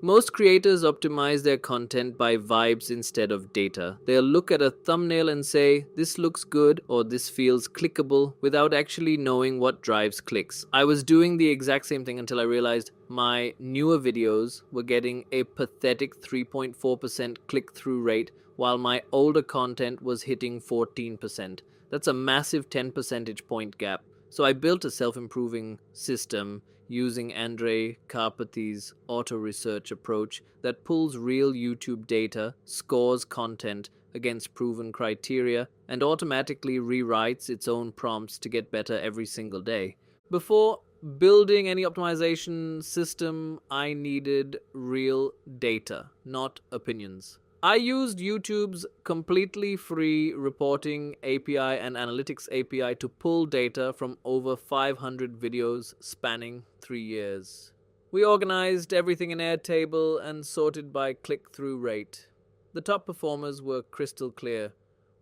Most creators optimize their content by vibes instead of data. They'll look at a thumbnail and say, this looks good or this feels clickable without actually knowing what drives clicks. I was doing the exact same thing until I realized my newer videos were getting a pathetic 3.4% click through rate while my older content was hitting 14%. That's a massive 10 percentage point gap. So I built a self improving system using Andrej Karpathy's auto research approach that pulls real YouTube data, scores content against proven criteria, and automatically rewrites its own prompts to get better every single day. Before building any optimization system, I needed real data, not opinions. I used YouTube's completely free reporting API and analytics API to pull data from over 500 videos spanning 3 years. We organized everything in Airtable and sorted by click-through rate. The top performers were crystal clear.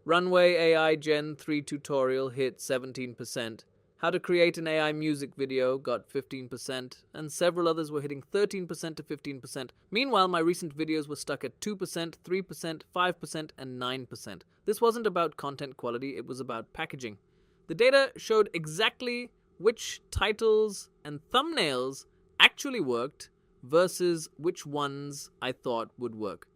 Runway AI Gen 3 tutorial hit 17%. How to create an AI music video got 15%, and several others were hitting 13% to 15%. Meanwhile, my recent videos were stuck at 2%, 3%, 5%, and 9%. This wasn't about content quality, it was about packaging. The data showed exactly which titles and thumbnails actually worked versus which ones I thought would work.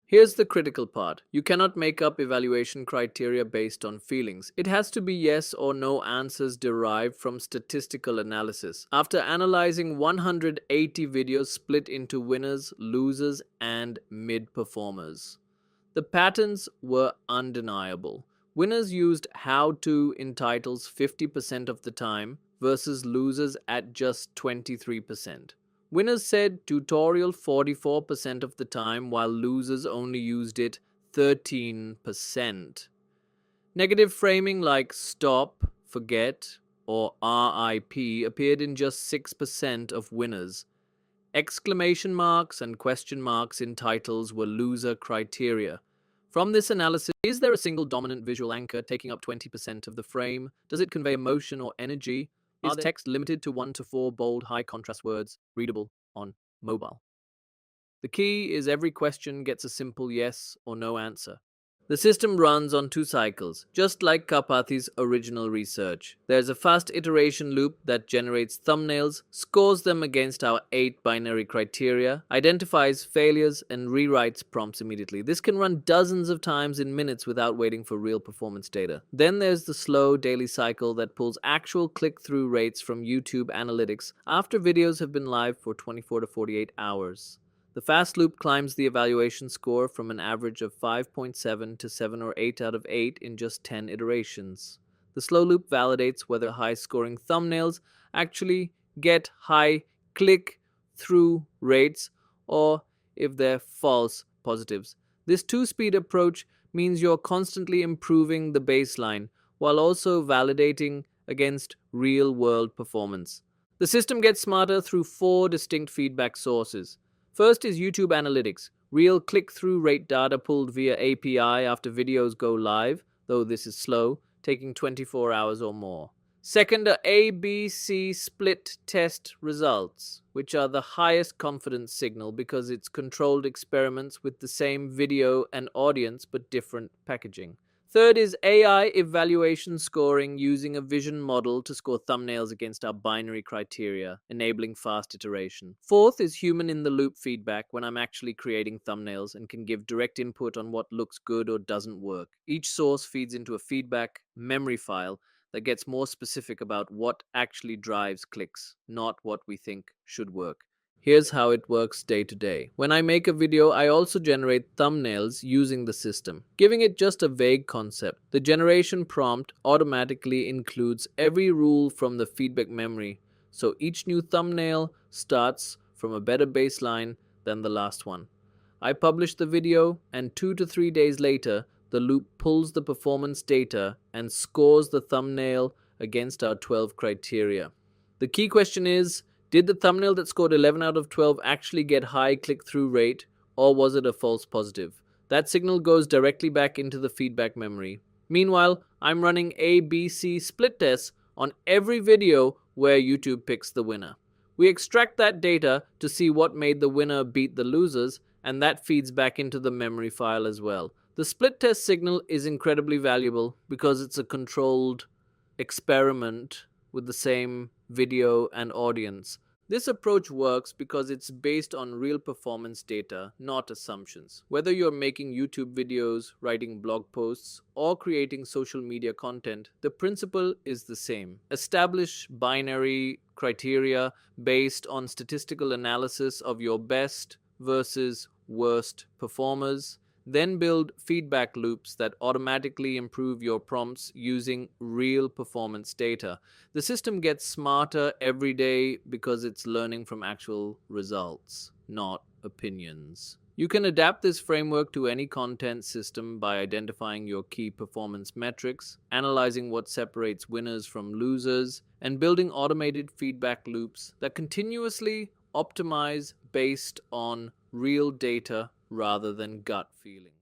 Here's the critical part. You cannot make up evaluation criteria based on feelings. It has to be yes or no answers derived from statistical analysis. After analyzing 180 videos split into winners, losers, and mid-performers, the patterns were undeniable. Winners used how-to in titles 50% of the time versus losers at just 23%. Winners said tutorial 44% of the time, while losers only used it 13%. Negative framing like stop, forget, or RIP appeared in just 6% of winners. Exclamation marks and question marks in titles were loser criteria. From this analysis, is there a single dominant visual anchor taking up 20% of the frame? Does it convey emotion or energy? Is text limited to 1 to 4 bold, high contrast words, readable on mobile? The key is every question gets a simple yes or no answer. The system runs on 2 cycles, just like Karpathy's original research. There's a fast iteration loop that generates thumbnails, scores them against our 8 binary criteria, identifies failures, and rewrites prompts immediately. This can run dozens of times in minutes without waiting for real performance data. Then there's the slow daily cycle that pulls actual click-through rates from YouTube analytics after videos have been live for 24 to 48 hours. The fast loop climbs the evaluation score from an average of 5.7 to 7 or 8 out of 8 in just 10 iterations. The slow loop validates whether high-scoring thumbnails actually get high click-through rates or if they're false positives. This two-speed approach means you're constantly improving the baseline while also validating against real-world performance. The system gets smarter through 4 distinct feedback sources. First is YouTube Analytics, real click-through rate data pulled via API after videos go live, though this is slow, taking 24 hours or more. Second are A/B/C split test results, which are the highest confidence signal because it's controlled experiments with the same video and audience but different packaging. Third is AI evaluation scoring using a vision model to score thumbnails against our binary criteria, enabling fast iteration. Fourth is human-in-the-loop feedback when I'm actually creating thumbnails and can give direct input on what looks good or doesn't work. Each source feeds into a feedback memory file that gets more specific about what actually drives clicks, not what we think should work. Here's how it works day to day. When I make a video, I also generate thumbnails using the system, giving it just a vague concept. The generation prompt automatically includes every rule from the feedback memory, so each new thumbnail starts from a better baseline than the last one. I publish the video, and 2 to 3 days later, the loop pulls the performance data and scores the thumbnail against our 12 criteria. The key question is, did the thumbnail that scored 11 out of 12 actually get high click-through rate, or was it a false positive? That signal goes directly back into the feedback memory. Meanwhile, I'm running A/B/C split tests on every video where YouTube picks the winner. We extract that data to see what made the winner beat the losers, and that feeds back into the memory file as well. The split test signal is incredibly valuable because it's a controlled experiment with the same video and audience. This approach works because it's based on real performance data, not assumptions. Whether you're making YouTube videos, writing blog posts, or creating social media content, the principle is the same. Establish binary criteria based on statistical analysis of your best versus worst performers. Then build feedback loops that automatically improve your prompts using real performance data. The system gets smarter every day because it's learning from actual results, not opinions. You can adapt this framework to any content system by identifying your key performance metrics, analyzing what separates winners from losers, and building automated feedback loops that continuously optimize based on real data rather than gut feeling.